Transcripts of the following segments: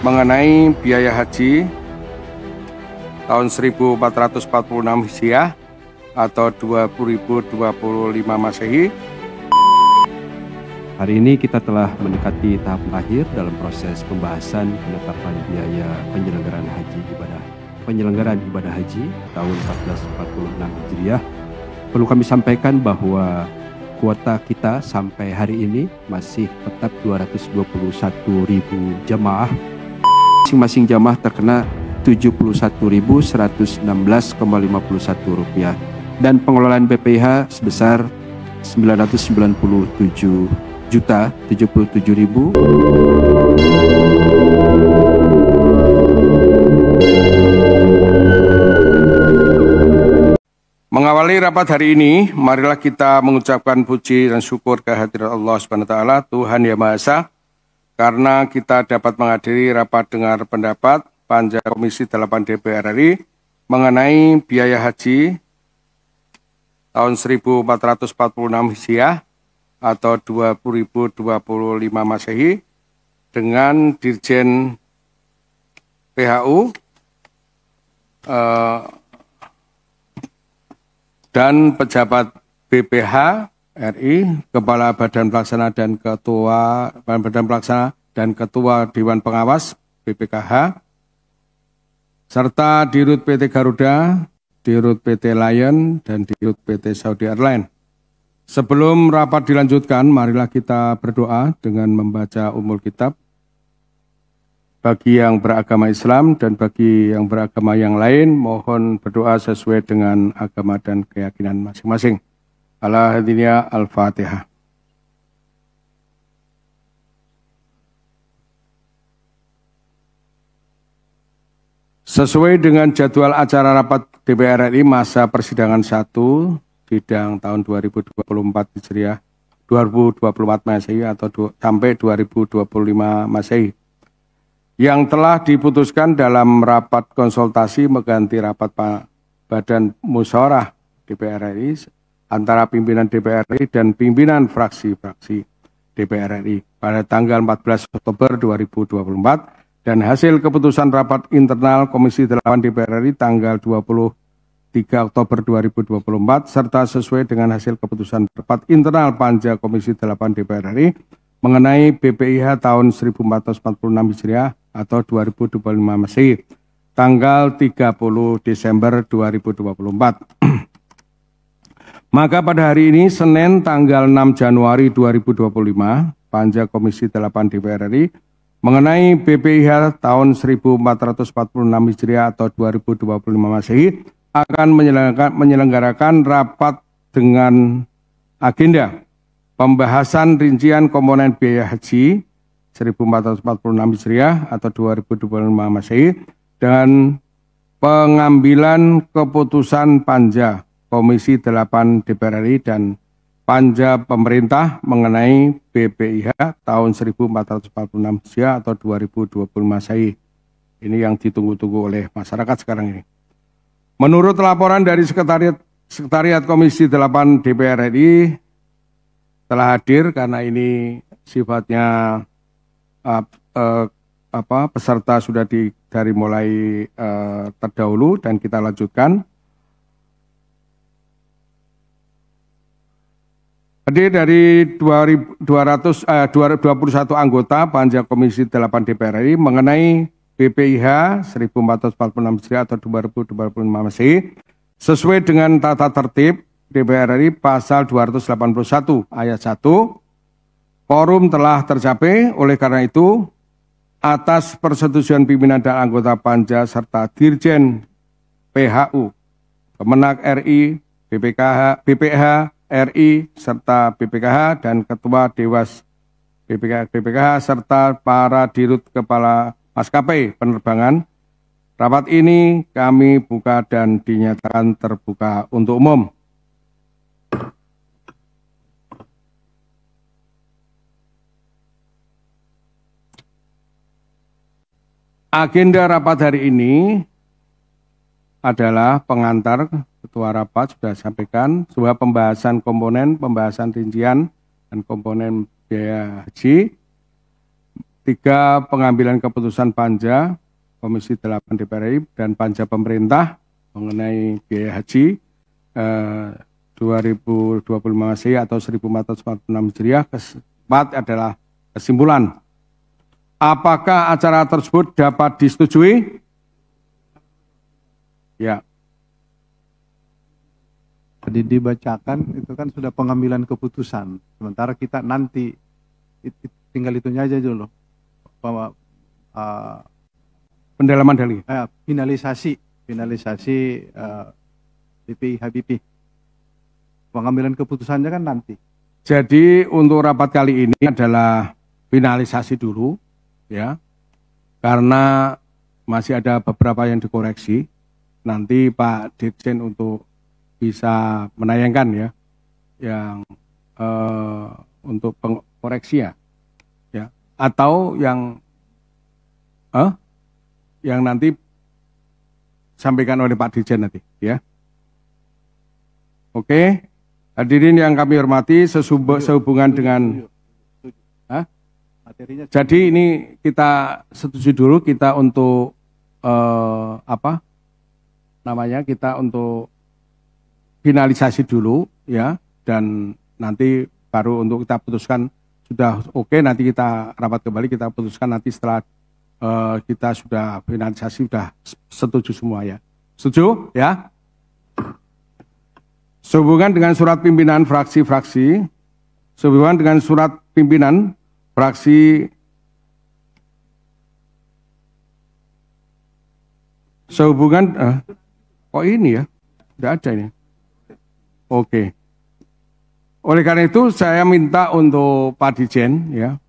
mengenai biaya haji tahun 1446 Hijriah atau 2025 Masehi. Hari ini kita telah mendekati tahap akhir dalam proses pembahasan penetapan biaya penyelenggaraan ibadah haji tahun 1446 Hijriah. Perlu kami sampaikan bahwa kuota kita sampai hari ini masih tetap 221.000 jamaah. Masing-masing jamaah terkena Rp71.116,51 dan pengelolaan BPIH sebesar Rp997.077.000. Mengawali rapat hari ini, marilah kita mengucapkan puji dan syukur kehadirat Allah Subhanahu wa taala, Tuhan Yang Maha Esa, karena kita dapat menghadiri rapat dengar pendapat Panja Komisi 8 DPR RI mengenai biaya haji tahun 1446 Hijriah atau 2025 Masehi dengan Dirjen PHU dan pejabat BPH RI, Kepala Badan Pelaksana dan Ketua Dewan Pengawas BPKH, serta Dirut PT Garuda, Dirut PT Lion, dan Dirut PT Saudi Airlines. Sebelum rapat dilanjutkan, marilah kita berdoa dengan membaca Ummul Kitab bagi yang beragama Islam dan bagi yang beragama yang lain. Mohon berdoa sesuai dengan agama dan keyakinan masing-masing. Al-Hadiniya Al-Fatihah. Sesuai dengan jadwal acara rapat DPR RI masa persidangan 1 sidang tahun 2024 Hijriah 2024 Masehi atau sampai 2025 Masehi yang telah diputuskan dalam rapat konsultasi mengganti rapat Badan Musyawarah DPR RI antara pimpinan DPR RI dan pimpinan fraksi-fraksi DPR RI pada tanggal 14 Oktober 2024 dan hasil keputusan rapat internal Komisi 8 DPR RI tanggal 23 Oktober 2024 serta sesuai dengan hasil keputusan rapat internal Panja Komisi 8 DPR RI mengenai BPIH tahun 1446 Hijriah atau 2025 Masehi tanggal 30 Desember 2024. Maka pada hari ini Senin tanggal 6 Januari 2025 Panja Komisi 8 DPR RI mengenai BPIH tahun 1446 Hijriah atau 2025 Masehi akan menyelenggarakan rapat dengan agenda pembahasan rincian komponen biaya haji 1446 Hijriah atau 2025 Masehi dan pengambilan keputusan Panja Komisi 8 DPR RI dan Panja Pemerintah mengenai BPIH tahun 1446 Hijriah atau 2025 Masehi. Ini yang ditunggu-tunggu oleh masyarakat sekarang ini. Menurut laporan dari Sekretariat Komisi 8 DPR RI telah hadir karena ini sifatnya peserta sudah dari mulai terdahulu dan kita lanjutkan. Hadir dari 21 anggota Panja Komisi 8 DPR RI mengenai BPIH 1446 Hijriah atau 2025 Masehi sesuai dengan tata tertib DPR RI pasal 281 ayat 1. Quorum telah tercapai, oleh karena itu atas persetujuan pimpinan dan anggota Panja serta Dirjen PHU, Kemenak RI, BPH RI serta BPKH dan Ketua Dewas BPKH serta para Dirut Kepala Maskapai Penerbangan. Rapat ini kami buka dan dinyatakan terbuka untuk umum. Agenda rapat hari ini adalah pengantar Ketua Rapat sudah sampaikan sebuah pembahasan komponen, pembahasan rincian dan komponen biaya haji. 3. Pengambilan keputusan Panja Komisi 8 DPR RI dan Panja Pemerintah mengenai biaya haji 2025 Masehi atau 1446 Hijriah. Keempat adalah kesimpulan. Apakah acara tersebut dapat disetujui? Ya. Tadi dibacakan itu kan sudah pengambilan keputusan. Sementara kita nanti tinggal itunya aja dulu. Pendalaman dalil. Finalisasi BPIH BP. Pengambilan keputusannya kan nanti. Jadi untuk rapat kali ini adalah finalisasi dulu, ya, karena masih ada beberapa yang dikoreksi. Nanti Pak Dirjen untuk bisa menayangkan ya, yang untuk koreksi ya, atau yang nanti sampaikan oleh Pak Dirjen nanti, ya. Oke, hadirin yang kami hormati, sehubungan dengan, jadi ini kita setuju dulu kita untuk kita untuk finalisasi dulu ya, dan nanti baru untuk kita putuskan sudah oke, nanti kita rapat kembali, kita putuskan nanti setelah kita sudah finalisasi, sudah setuju semua ya. Setuju ya? Sehubungan dengan surat pimpinan fraksi-fraksi, sehubungan dengan surat pimpinan fraksi, sehubungan kok ini ya? Tidak ada ini. Oke. Oleh karena itu saya minta untuk Pak Dirjen ya.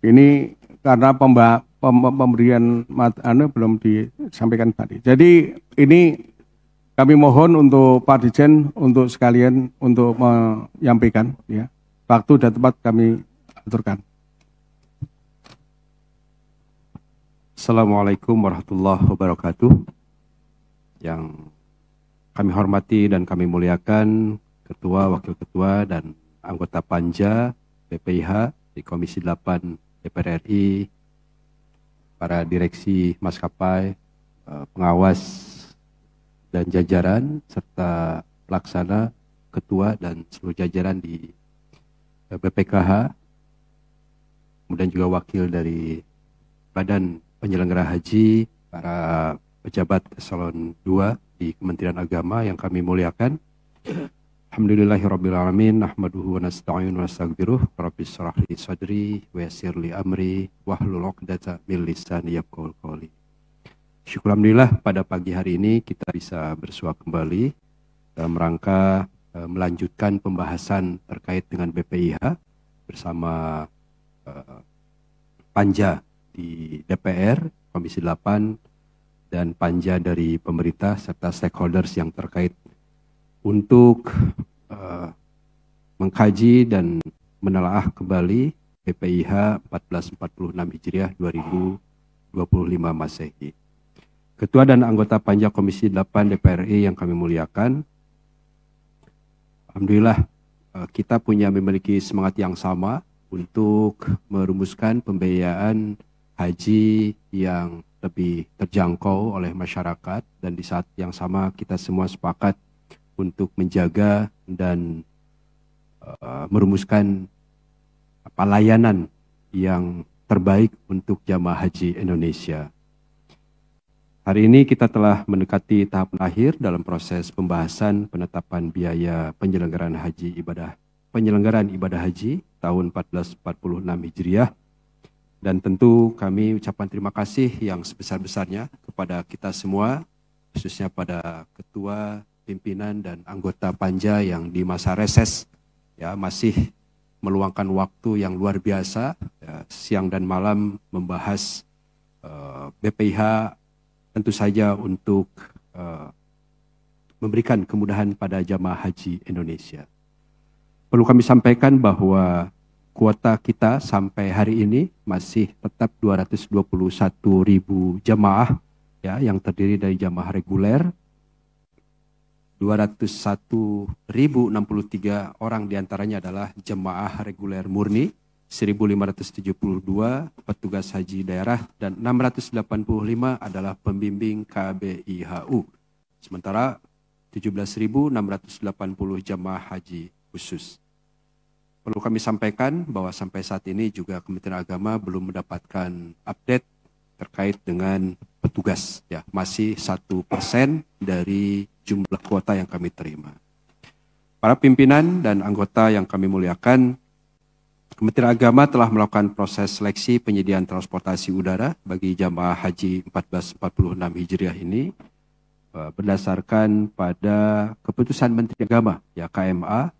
Ini karena pemberian belum disampaikan tadi. Jadi ini kami mohon untuk Pak Dirjen untuk sekalian untuk menyampaikan ya. Waktu dan tempat kami aturkan. Assalamualaikum warahmatullahi wabarakatuh. Yang kami hormati dan kami muliakan Ketua, Wakil Ketua, dan anggota Panja BPIH di Komisi 8 DPR RI, para direksi maskapai, pengawas dan jajaran, serta pelaksana, ketua, dan seluruh jajaran di BPKH, kemudian juga wakil dari Badan Penyelenggara Haji, para pejabat eselon 2 di Kementerian Agama yang kami muliakan. Alhamdulillahirrabbilalamin, nahmaduhu wa nasta'inu wa nasta'gfiruh, rabbis shrah li sadri wa yassir li amri wahlul 'uqdatam min lisani yafqahu qawli. Syukur alhamdulillah pada pagi hari ini kita bisa bersua kembali dalam rangka melanjutkan pembahasan terkait dengan BPIH bersama Panja di DPR, Komisi 8, dan Panja dari pemerintah serta stakeholders yang terkait untuk mengkaji dan menelaah kembali BPIH 1446 Hijriah 2025 Masehi. Ketua dan anggota Panja Komisi 8 DPR RI yang kami muliakan, alhamdulillah kita memiliki semangat yang sama untuk merumuskan pembiayaan haji yang lebih terjangkau oleh masyarakat, dan di saat yang sama kita semua sepakat untuk menjaga dan merumuskan layanan yang terbaik untuk jamaah haji Indonesia. Hari ini kita telah mendekati tahap akhir dalam proses pembahasan penetapan biaya penyelenggaraan ibadah haji tahun 1446 Hijriah. Dan tentu kami ucapkan terima kasih yang sebesar-besarnya kepada kita semua, khususnya pada ketua, pimpinan, dan anggota Panja yang di masa reses ya masih meluangkan waktu yang luar biasa ya, siang dan malam membahas BPIH, tentu saja untuk memberikan kemudahan pada jamaah haji Indonesia. Perlu kami sampaikan bahwa kuota kita sampai hari ini masih tetap 221.000 jamaah ya, yang terdiri dari jamaah reguler 201.063 orang diantaranya adalah jemaah reguler murni 1.572 petugas haji daerah dan 685 adalah pembimbing KBIHU. Sementara 17.680 jamaah haji khusus. Perlu kami sampaikan bahwa sampai saat ini juga Kementerian Agama belum mendapatkan update terkait dengan petugas. Ya, masih 1% dari jumlah kuota yang kami terima. Para pimpinan dan anggota yang kami muliakan, Kementerian Agama telah melakukan proses seleksi penyediaan transportasi udara bagi jamaah haji 1446 Hijriah ini berdasarkan pada keputusan Menteri Agama ya KMA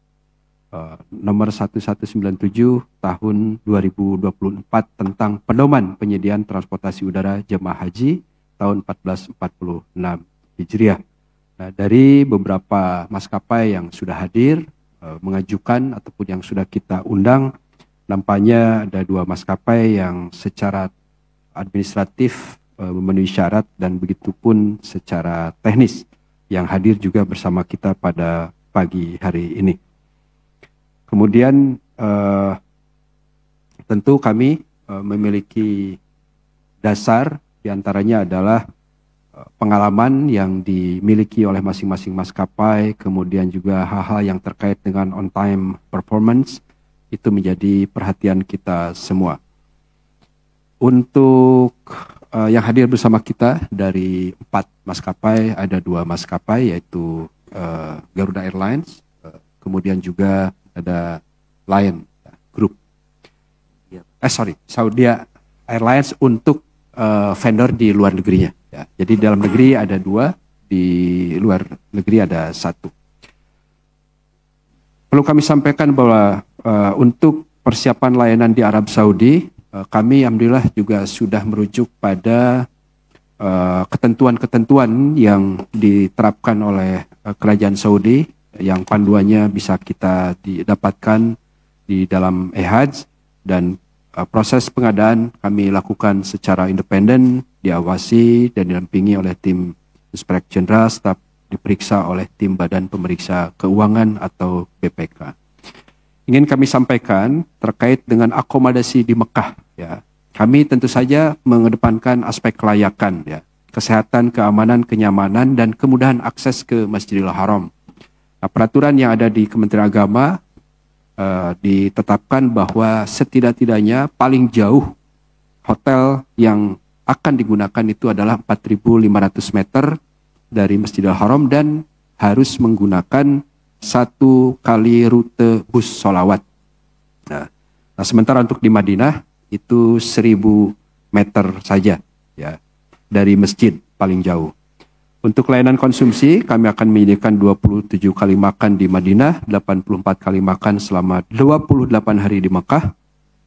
nomor 1197 tahun 2024 tentang pedoman penyediaan transportasi udara jemaah haji tahun 1446 Hijriah. Nah, dari beberapa maskapai yang sudah hadir mengajukan ataupun yang sudah kita undang, nampaknya ada 2 maskapai yang secara administratif memenuhi syarat dan begitupun secara teknis yang hadir juga bersama kita pada pagi hari ini. Kemudian tentu kami memiliki dasar, diantaranya adalah pengalaman yang dimiliki oleh masing-masing maskapai, kemudian juga hal-hal yang terkait dengan on-time performance, itu menjadi perhatian kita semua. Untuk yang hadir bersama kita dari 4 maskapai, ada 2 maskapai yaitu Garuda Airlines, kemudian juga ada Lion Group. Saudia Airlines untuk vendor di luar negerinya. Ya. Jadi di dalam negeri ada 2, di luar negeri ada 1. Perlu kami sampaikan bahwa untuk persiapan layanan di Arab Saudi, kami alhamdulillah juga sudah merujuk pada ketentuan-ketentuan yang diterapkan oleh Kerajaan Saudi, yang panduannya bisa kita didapatkan di dalam e-Hajj, dan proses pengadaan kami lakukan secara independen, diawasi dan didampingi oleh tim Inspektorat Jenderal, staf diperiksa oleh tim Badan Pemeriksa Keuangan atau BPK. Ingin kami sampaikan terkait dengan akomodasi di Mekah. Ya, kami tentu saja mengedepankan aspek kelayakan, ya, kesehatan, keamanan, kenyamanan, dan kemudahan akses ke Masjidil Haram. Nah, peraturan yang ada di Kementerian Agama ditetapkan bahwa setidak-tidaknya paling jauh hotel yang akan digunakan itu adalah 4.500 meter dari Masjidil Haram dan harus menggunakan 1 kali rute bus sholawat. Nah, sementara untuk di Madinah itu 1.000 meter saja, ya, dari masjid paling jauh. Untuk layanan konsumsi, kami akan menyediakan 27 kali makan di Madinah, 84 kali makan selama 28 hari di Mekah,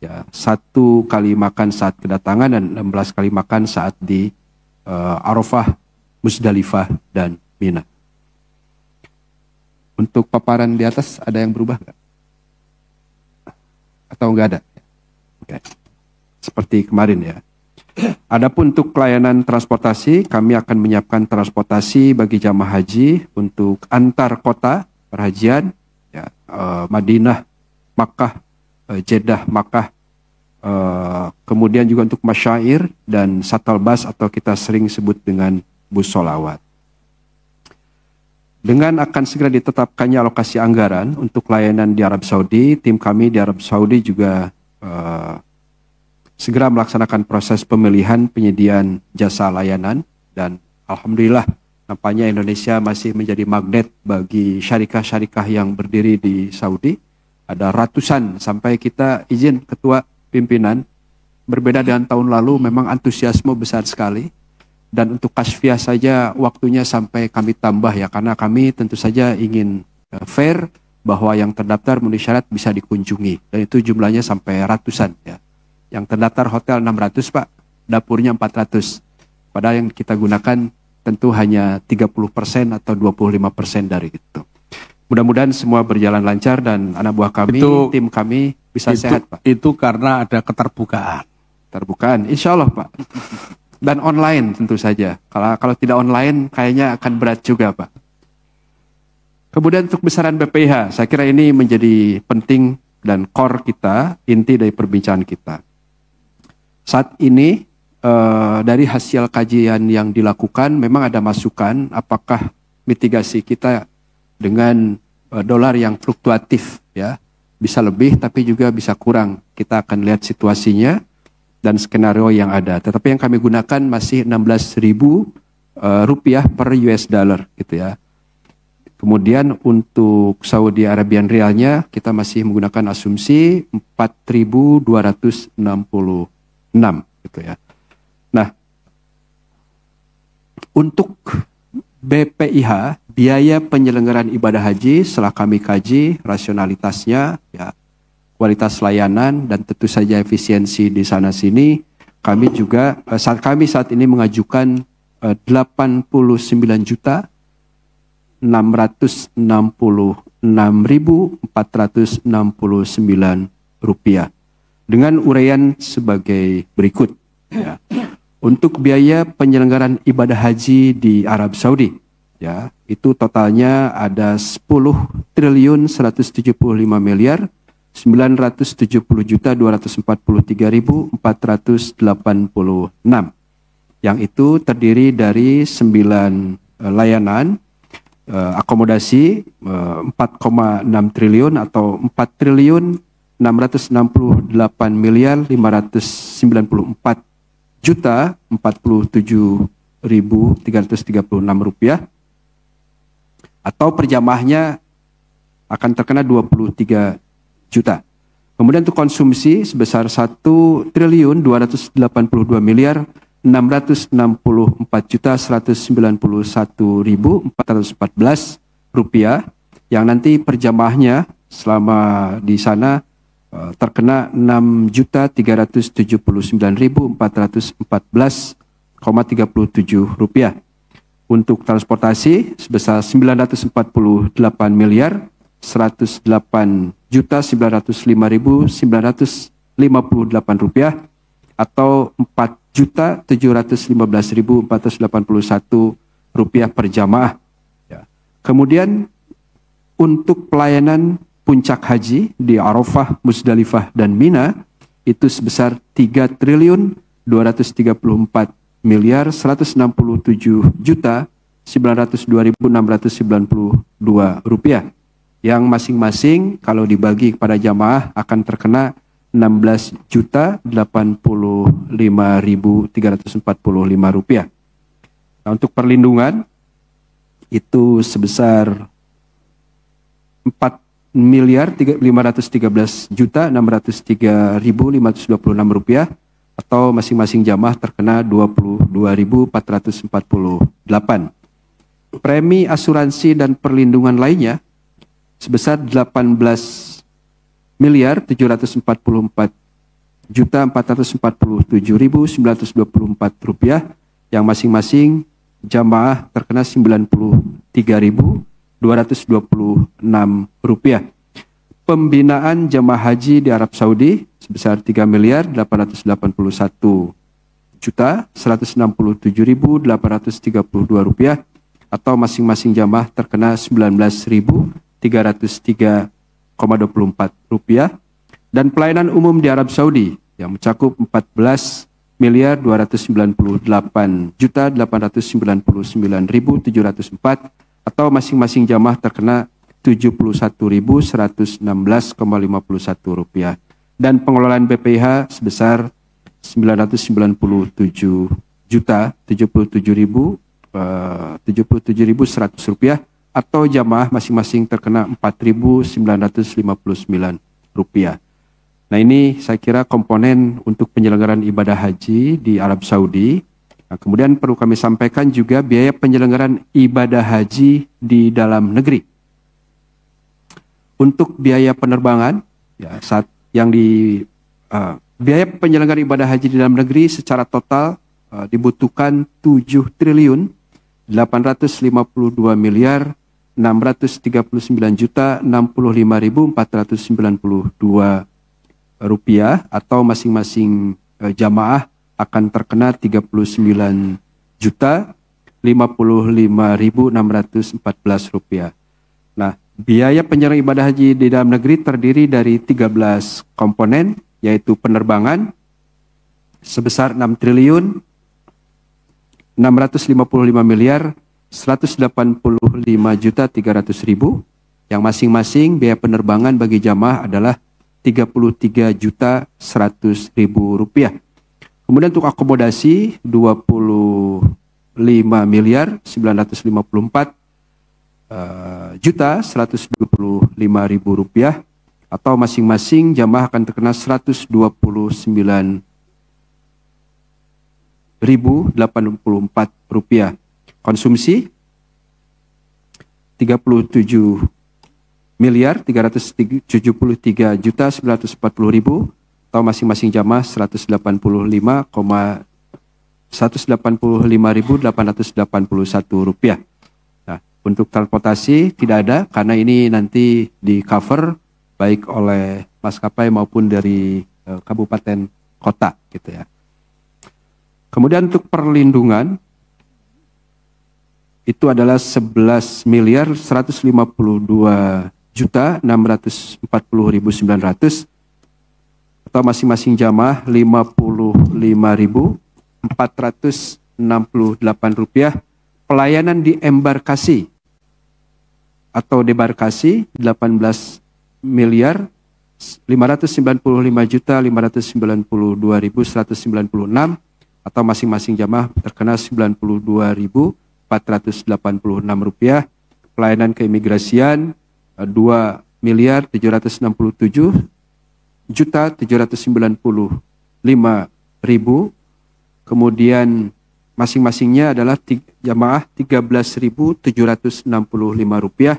ya, 1 kali makan saat kedatangan dan 16 kali makan saat di Arafah, Musdalifah, dan Mina. Untuk paparan di atas ada yang berubah nggak? Atau nggak ada? Oke. Seperti kemarin, ya. Adapun untuk layanan transportasi, kami akan menyiapkan transportasi bagi jamaah haji untuk antar kota perhajian, ya, Madinah, Makkah, Jeddah, Makkah, kemudian juga untuk masyair dan shuttle bus atau kita sering sebut dengan bus sholawat. Dengan akan segera ditetapkannya alokasi anggaran untuk layanan di Arab Saudi, tim kami di Arab Saudi juga segera melaksanakan proses pemilihan penyediaan jasa layanan, dan alhamdulillah nampaknya Indonesia masih menjadi magnet bagi syarikah-syarikah yang berdiri di Saudi. Ada ratusan, sampai kita izin ketua pimpinan, berbeda dengan tahun lalu memang antusiasme besar sekali. Dan untuk kasfiah saja waktunya sampai kami tambah, ya, karena kami tentu saja ingin fair bahwa yang terdaftar memenuhi syarat bisa dikunjungi, dan itu jumlahnya sampai ratusan, ya. Yang terdaftar hotel 600, Pak, dapurnya 400. Padahal yang kita gunakan tentu hanya 30% atau 25% dari itu. Mudah-mudahan semua berjalan lancar dan anak buah kami, tim kami bisa sehat, Pak. Itu karena ada keterbukaan. Terbukaan, insya Allah, Pak. Dan online tentu saja. Kalau tidak online kayaknya akan berat juga, Pak. Kemudian untuk besaran BPIH, saya kira ini menjadi penting dan core kita, inti dari perbincangan kita. Saat ini dari hasil kajian yang dilakukan memang ada masukan apakah mitigasi kita dengan dolar yang fluktuatif ya, bisa lebih tapi juga bisa kurang. Kita akan lihat situasinya dan skenario yang ada. Tetapi yang kami gunakan masih 16.000 rupiah per US dollar gitu ya. Kemudian untuk Saudi Arabian Rialnya kita masih menggunakan asumsi 4.266 gitu ya. Nah, untuk BPIH, biaya penyelenggaraan ibadah haji setelah kami kaji rasionalitasnya, ya, kualitas layanan dan tentu saja efisiensi di sana sini, kami juga saat ini mengajukan 89.666.469 rupiah dengan uraian sebagai berikut. Ya. Untuk biaya penyelenggaraan ibadah haji di Arab Saudi, ya, itu totalnya ada 10.175.243.486, yang itu terdiri dari 9 layanan akomodasi 4,6 triliun atau 4.968.594.047.336 rupiah, atau per jamaahnya akan terkena 23 juta. Kemudian untuk konsumsi sebesar 1.284.664.191.414 rupiah, yang nanti per jamaahnya selama di sana terkena 6.379.414,37 rupiah. Untuk transportasi sebesar 948.908.905.958 rupiah atau 4.715.481 rupiah per jamaah. Ya. Kemudian untuk pelayanan puncak haji di Arafah, Musdalifah dan Mina itu sebesar 3.234.167.902.692 rupiah, yang masing-masing kalau dibagi kepada jamaah akan terkena 16.085.345 rupiah. Nah, untuk perlindungan itu sebesar 4.513.603.526 rupiah, atau masing-masing jamaah terkena 22.448. Premi asuransi dan perlindungan lainnya sebesar 18.744.447.924 rupiah, yang masing-masing jamaah terkena 93.226 rupiah. Pembinaan jamaah haji di Arab Saudi sebesar 3.887.167.832 rupiah, atau masing-masing jamaah terkena 19.303,24 rupiah. Dan pelayanan umum di Arab Saudi yang mencakup 14.298.899.704, atau masing-masing jamaah terkena 71.116,51 rupiah. Dan pengelolaan BPIH sebesar 997.077.100 rupiah, atau jamaah masing-masing terkena 4.959 rupiah. Nah, ini saya kira komponen untuk penyelenggaraan ibadah haji di Arab Saudi. Nah, kemudian perlu kami sampaikan juga biaya penyelenggaraan ibadah haji di dalam negeri. Untuk biaya penerbangan, ya, biaya penyelenggaraan ibadah haji di dalam negeri secara total dibutuhkan 7.839.639.065.492 rupiah, atau masing-masing jamaah akan terkena 39.055.614 rupiah. Nah, Biaya penyelenggaraan ibadah haji di dalam negeri terdiri dari 13 komponen, yaitu penerbangan sebesar 6 triliun 655 miliar 185 juta 300 ribu, yang masing-masing biaya penerbangan bagi jamaah adalah 33 juta 100 ribu rupiah. Kemudian untuk akomodasi 25 miliar 954 juta 125 ribu rupiah, atau masing-masing jamaah akan terkena 129.084 rupiah. Konsumsi 37 miliar 373 juta 940 ribu, atau masing-masing jamaah 185.881 rupiah. Nah, untuk transportasi tidak ada karena ini nanti di cover baik oleh maskapai maupun dari kabupaten kota gitu ya. Kemudian untuk perlindungan itu adalah 11 miliar 152 juta 640.900, atau masing-masing jamaah 55.468 rupiah. Pelayanan di embarkasi atau debarkasi 18 miliar 595 juta 592.196, atau masing-masing jamaah terkena 92.486 rupiah. Pelayanan keimigrasian 2 miliar 767 juta 795.000, kemudian masing-masingnya adalah jamaah 13.765 rupiah.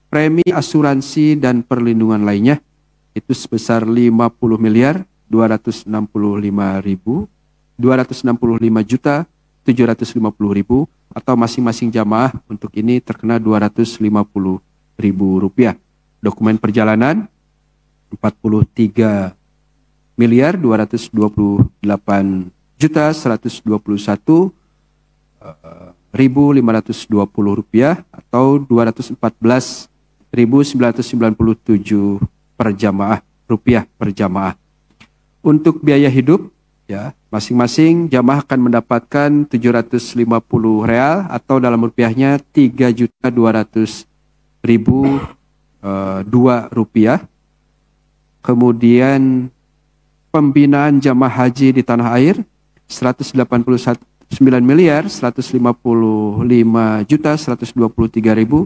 Premi asuransi dan perlindungan lainnya itu sebesar 50 miliar 265 juta 750.000, atau masing-masing jamaah untuk ini terkena 250.000 rupiah. Dokumen perjalanan 43 miliar 228 juta 121.520 rupiah, atau 214.997 per jamaah rupiah per jamaah. Untuk biaya hidup ya, masing-masing jamaah akan mendapatkan 750 real atau dalam rupiahnya 3.200.002 rupiah. Kemudian pembinaan jamaah haji di tanah air 189 miliar 155 juta 123.980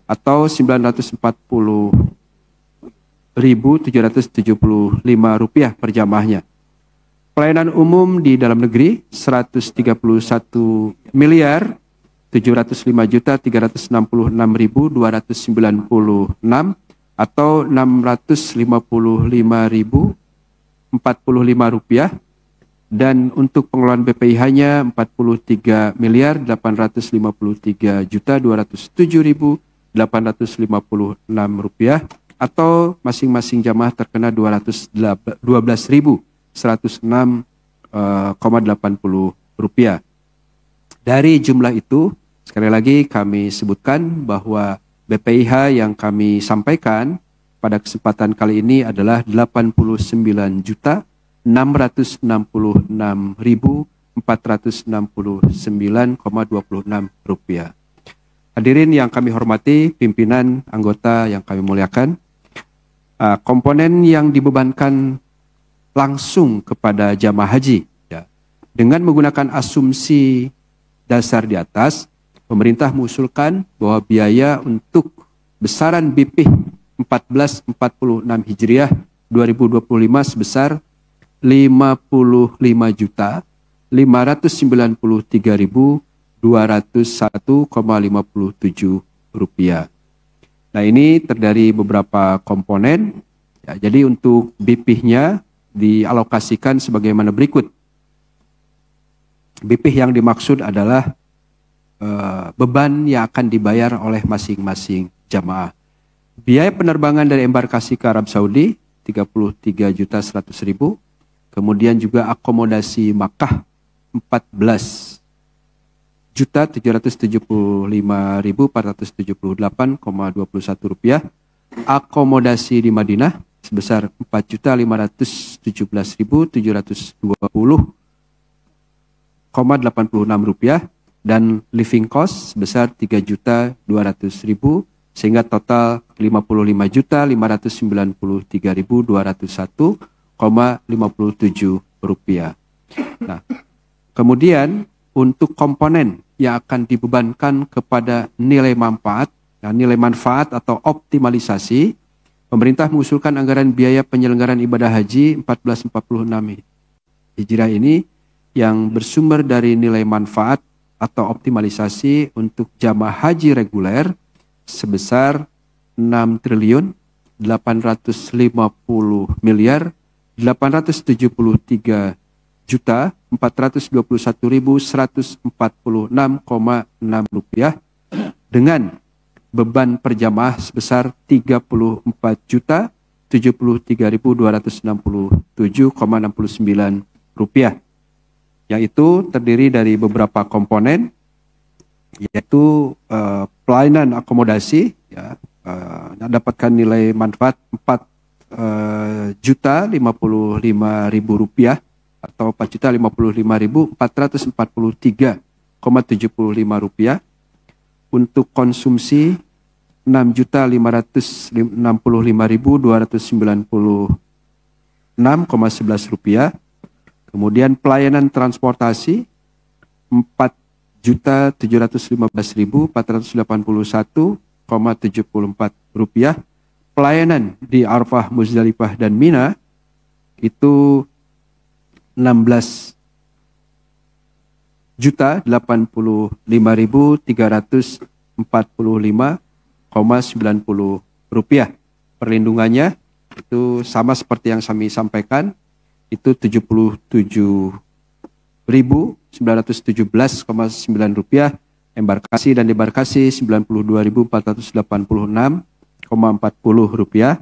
atau 940.775 rupiah per jamaahnya. Pelayanan umum di dalam negeri 131 miliar 705 juta 366.296 atau 655.045 rupiah, dan untuk pengelolaan BPIH-nya 43 miliar 853 juta 207.856 rupiah, atau masing-masing jamaah terkena 12.106,80 rupiah. Dari jumlah itu, sekali lagi kami sebutkan bahwa BPIH yang kami sampaikan pada kesempatan kali ini adalah 89.646.469,26 rupiah. Hadirin yang kami hormati, pimpinan, anggota yang kami muliakan, komponen yang dibebankan langsung kepada jamaah haji ya, dengan menggunakan asumsi dasar di atas, pemerintah mengusulkan bahwa biaya untuk besaran BPIH 1446 Hijriah 2025 sebesar 55.593.201,57 rupiah. Nah, ini terdiri beberapa komponen. Ya, jadi untuk BPIH-nya dialokasikan sebagaimana berikut. BPIH yang dimaksud adalah beban yang akan dibayar oleh masing-masing jamaah. Biaya penerbangan dari embarkasi ke Arab Saudi 33.100.000. Kemudian juga akomodasi Makkah 14 Rp4.755.478,21. Akomodasi di Madinah sebesar Rp4.570.720,86, dan living cost sebesar Rp3.200.000, sehingga total Rp55.293.201,57. Nah, kemudian untuk komponen yang akan dibebankan kepada nilai manfaat, nah, nilai manfaat atau optimalisasi, pemerintah mengusulkan anggaran biaya penyelenggaraan ibadah haji 1446 Hijriah ini yang bersumber dari nilai manfaat atau optimalisasi untuk jamaah haji reguler sebesar 6.850.873.421.146,6 dengan beban per jamaah sebesar Rp34.073.267,69, yaitu terdiri dari beberapa komponen, yaitu pelayanan akomodasi, ya, dapatkan nilai manfaat Rp4.055.000 atau Rp4.055.443,75. Untuk konsumsi Rp6.055.296,11. Kemudian pelayanan transportasi Rp4.715.481,74. Pelayanan di Arafah, Muzdalifah, dan Mina itu Rp16.085.345,90. Perlindungannya itu sama seperti yang kami sampaikan, itu Rp72.917,9. Embarkasi dan debarkasi Rp92.486,40.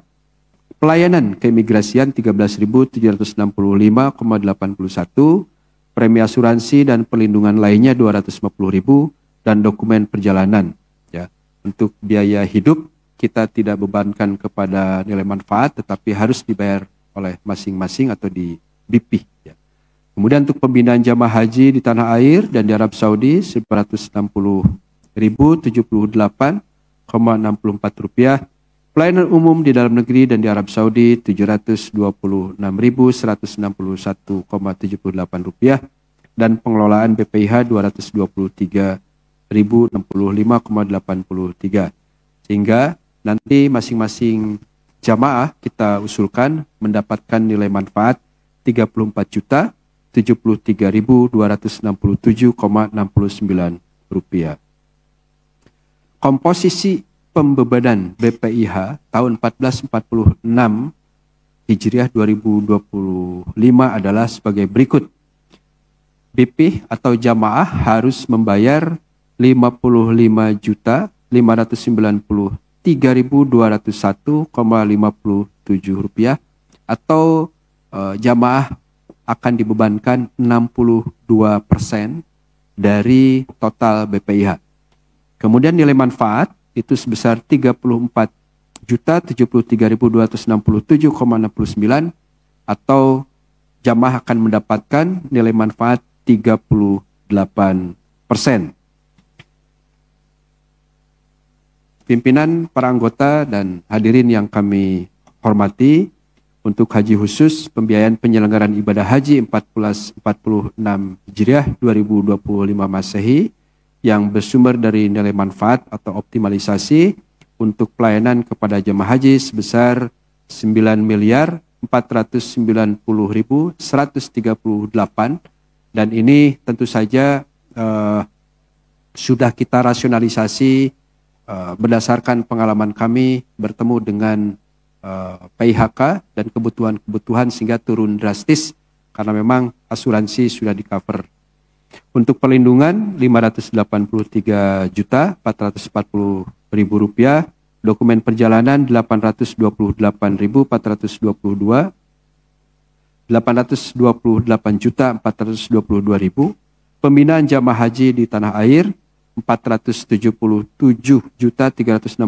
Pelayanan keimigrasian Rp13.765,81. Premi asuransi dan perlindungan lainnya Rp250.000, dan dokumen perjalanan. Ya, untuk biaya hidup kita tidak bebankan kepada nilai manfaat, tetapi harus dibayar oleh masing-masing atau di BP. Ya. Kemudian untuk pembinaan jamaah haji di tanah air dan di Arab Saudi Rp460.078,64. Pelayanan umum di dalam negeri dan di Arab Saudi Rp726.161,78, dan pengelolaan BPIH Rp223.065,83. Sehingga nanti masing-masing jamaah kita usulkan mendapatkan nilai manfaat Rp34.073.267,69. Komposisi pembebanan BPIH tahun 1446 Hijriah 2025 adalah sebagai berikut. BP atau jamaah harus membayar Rp55.593.201,57, atau jamaah akan dibebankan 62% dari total BPIH. Kemudian nilai manfaat itu sebesar Rp33.073.267,69, atau jamaah akan mendapatkan nilai manfaat 38%. Pimpinan, para anggota, dan hadirin yang kami hormati, untuk haji khusus pembiayaan penyelenggaraan ibadah haji 1446 Hijriah 2025 Masehi yang bersumber dari nilai manfaat atau optimalisasi untuk pelayanan kepada jemaah haji sebesar Rp9.490.138, dan ini tentu saja sudah kita rasionalisasi berdasarkan pengalaman kami bertemu dengan PIHK dan kebutuhan-kebutuhan, sehingga turun drastis karena memang asuransi sudah di cover. Untuk perlindungan Rp583.440.000, dokumen perjalanan Rp828.422, Rp828.422.000, pembinaan jamaah haji di tanah air 477.360.000,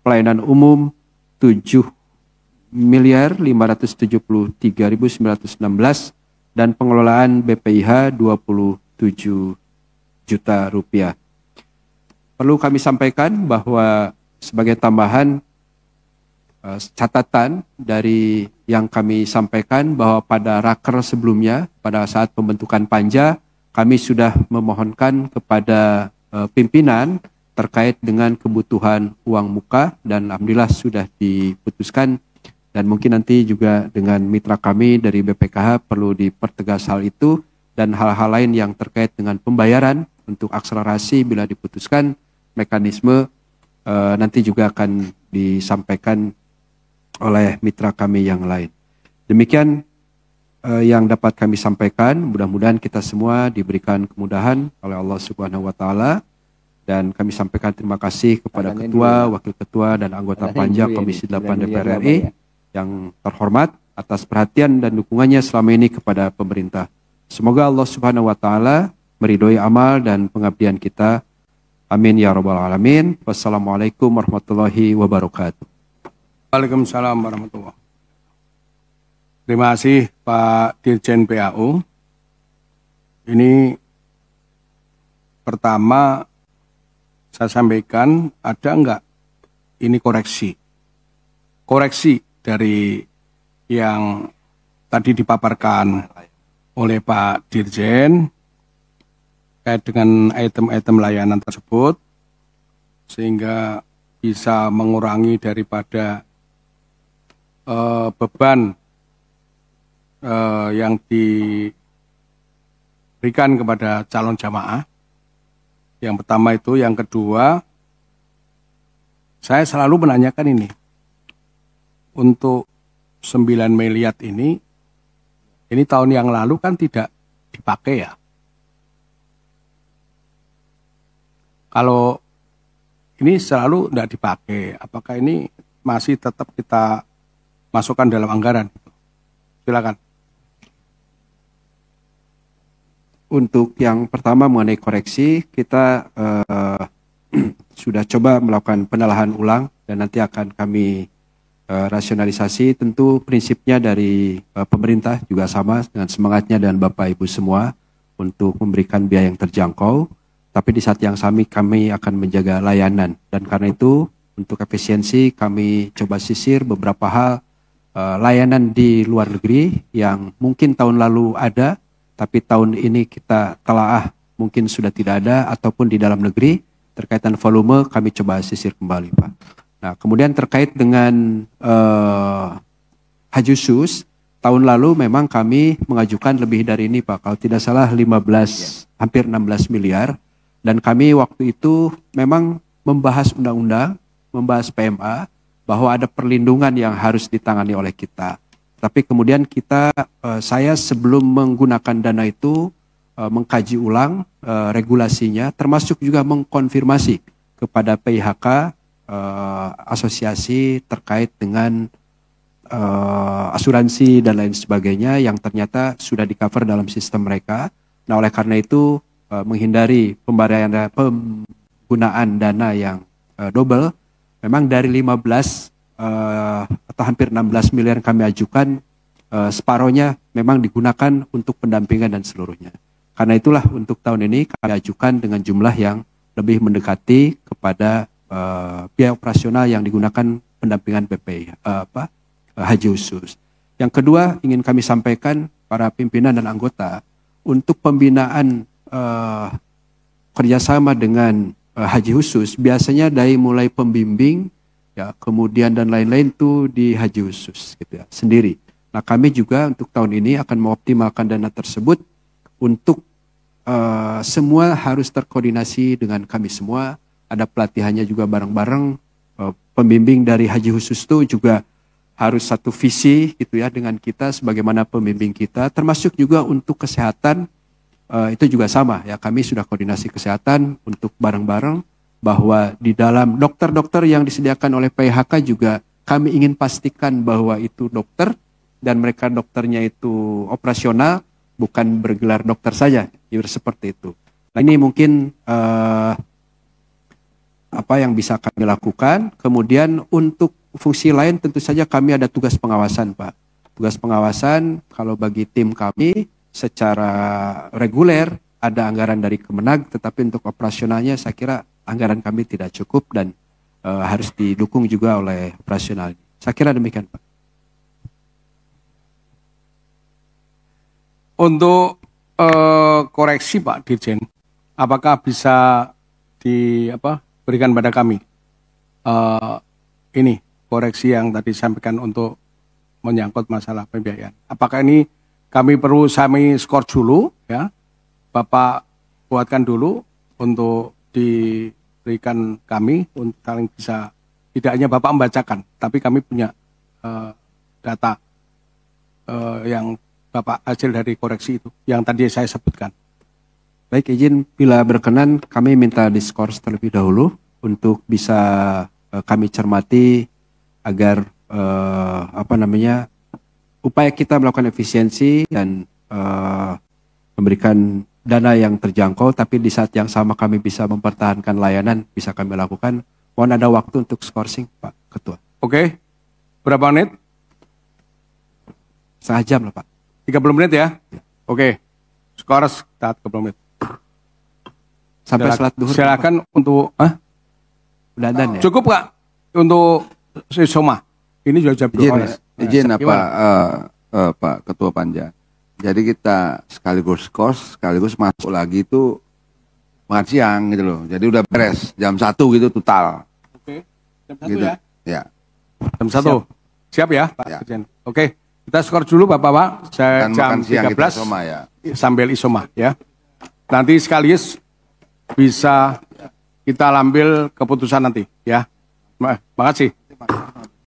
pelayanan umum 7.573.916, dan pengelolaan BPIH 27 juta rupiah. Perlu kami sampaikan bahwa sebagai tambahan catatan dari yang kami sampaikan bahwa pada raker sebelumnya, pada saat pembentukan panja, kami sudah memohonkan kepada pimpinan terkait dengan kebutuhan uang muka, dan alhamdulillah sudah diputuskan, dan mungkin nanti juga dengan mitra kami dari BPKH perlu dipertegas hal itu, dan hal-hal lain yang terkait dengan pembayaran untuk akselerasi bila diputuskan mekanisme nanti juga akan disampaikan oleh mitra kami yang lain. Demikian yang dapat kami sampaikan. Mudah-mudahan kita semua diberikan kemudahan oleh Allah Subhanahu wa taala, dan kami sampaikan terima kasih kepada Ketua, Wakil Ketua, dan anggota Panja Komisi 8 DPR RI yang terhormat atas perhatian dan dukungannya selama ini kepada pemerintah. Semoga Allah Subhanahu wa taala meridhoi amal dan pengabdian kita. Amin ya rabbal alamin. Wassalamualaikum warahmatullahi wabarakatuh. Waalaikumsalam warahmatullahi wabarakatuh. Terima kasih Pak Dirjen PAU. Ini pertama saya sampaikan, ada enggak ini koreksi dari yang tadi dipaparkan oleh Pak Dirjen terkait dengan item-item layanan tersebut, sehingga bisa mengurangi daripada beban yang diberikan kepada calon jamaah. Yang pertama itu. Yang kedua, saya selalu menanyakan ini, untuk 9 miliar ini tahun yang lalu kan tidak dipakai ya. Kalau ini selalu tidak dipakai, apakah ini masih tetap kita masukkan dalam anggaran? Silakan. Untuk yang pertama mengenai koreksi, kita sudah coba melakukan penelahan ulang dan nanti akan kami rasionalisasi. Tentu prinsipnya dari pemerintah juga sama dengan semangatnya dan Bapak Ibu semua untuk memberikan biaya yang terjangkau. Tapi di saat yang sama kami akan menjaga layanan, dan karena itu untuk efisiensi kami coba sisir beberapa hal layanan di luar negeri yang mungkin tahun lalu ada, tapi tahun ini kita telaah mungkin sudah tidak ada, ataupun di dalam negeri terkaitan volume kami coba sisir kembali, Pak. Nah, kemudian terkait dengan haji khusus, tahun lalu memang kami mengajukan lebih dari ini, Pak. Kalau tidak salah 15, hampir 16 miliar. Dan kami waktu itu memang membahas undang-undang, membahas PMA, bahwa ada perlindungan yang harus ditangani oleh kita. Tapi kemudian saya sebelum menggunakan dana itu mengkaji ulang regulasinya, termasuk juga mengkonfirmasi kepada PIHK, asosiasi terkait dengan asuransi dan lain sebagainya yang ternyata sudah di-cover dalam sistem mereka. Nah, oleh karena itu menghindari penggunaan dana yang double, memang dari 15 atau hampir 16 miliar yang kami ajukan, separohnya memang digunakan untuk pendampingan dan seluruhnya. Karena itulah untuk tahun ini kami ajukan dengan jumlah yang lebih mendekati kepada biaya operasional yang digunakan pendampingan PPI haji khusus. Yang kedua ingin kami sampaikan para pimpinan dan anggota, untuk pembinaan kerjasama dengan haji khusus biasanya dari mulai pembimbing ya, kemudian dan lain-lain itu di haji khusus gitu ya, sendiri. Nah, kami juga untuk tahun ini akan mengoptimalkan dana tersebut untuk semua harus terkoordinasi dengan kami semua. Ada pelatihannya juga bareng-bareng. Pembimbing dari haji khusus itu juga harus satu visi gitu ya dengan kita sebagaimana pembimbing kita, termasuk juga untuk kesehatan. Itu juga sama ya, kami sudah koordinasi kesehatan untuk bareng-bareng, bahwa di dalam dokter-dokter yang disediakan oleh PIHK juga kami ingin pastikan bahwa itu dokter dan mereka dokternya itu operasional, bukan bergelar dokter saja. seperti itu. Nah, ini mungkin apa yang bisa kami lakukan. Kemudian untuk fungsi lain tentu saja kami ada tugas pengawasan, Pak. Tugas pengawasan kalau bagi tim kami secara reguler ada anggaran dari Kemenag, tetapi untuk operasionalnya saya kira anggaran kami tidak cukup dan harus didukung juga oleh operasional. Saya kira demikian, Pak. Untuk koreksi Pak Dirjen, apakah bisa berikan pada kami ini koreksi yang tadi disampaikan untuk menyangkut masalah pembiayaan. Apakah ini kami perlu skor dulu ya, Bapak buatkan dulu untuk diberikan kami untuk saling bisa, tidak hanya Bapak membacakan, tapi kami punya data yang Bapak hasil dari koreksi itu yang tadi saya sebutkan. Baik, izin bila berkenan kami minta diskors terlebih dahulu untuk bisa kami cermati agar upaya kita melakukan efisiensi dan memberikan dana yang terjangkau, tapi di saat yang sama kami bisa mempertahankan layanan bisa kami lakukan. Mohon ada waktu untuk skorsing, Pak Ketua. Oke, berapa menit? Setengah jam lah, Pak. 30 menit ya? Oke, skors 30 menit. Sampai salat duhur. Silakan untuk udah dan ya? Cukup Kak untuk Soma. Ini juga jam 12. Izin Pak Ketua Panja. Jadi kita sekaligus skors, sekaligus masuk lagi itu makan siang gitu loh. Jadi udah beres jam 1 gitu total. Oke, jam 1 gitu. ya? Ya. Jam 1. Siap ya Pak Ya. Dirjen? Oke, kita skor dulu Bapak-Bapak. Saya Dan jam makan siang 13 kita Soma ya. sambil Isoma ya. Nanti sekaligus bisa kita ambil keputusan nanti ya. Makasih.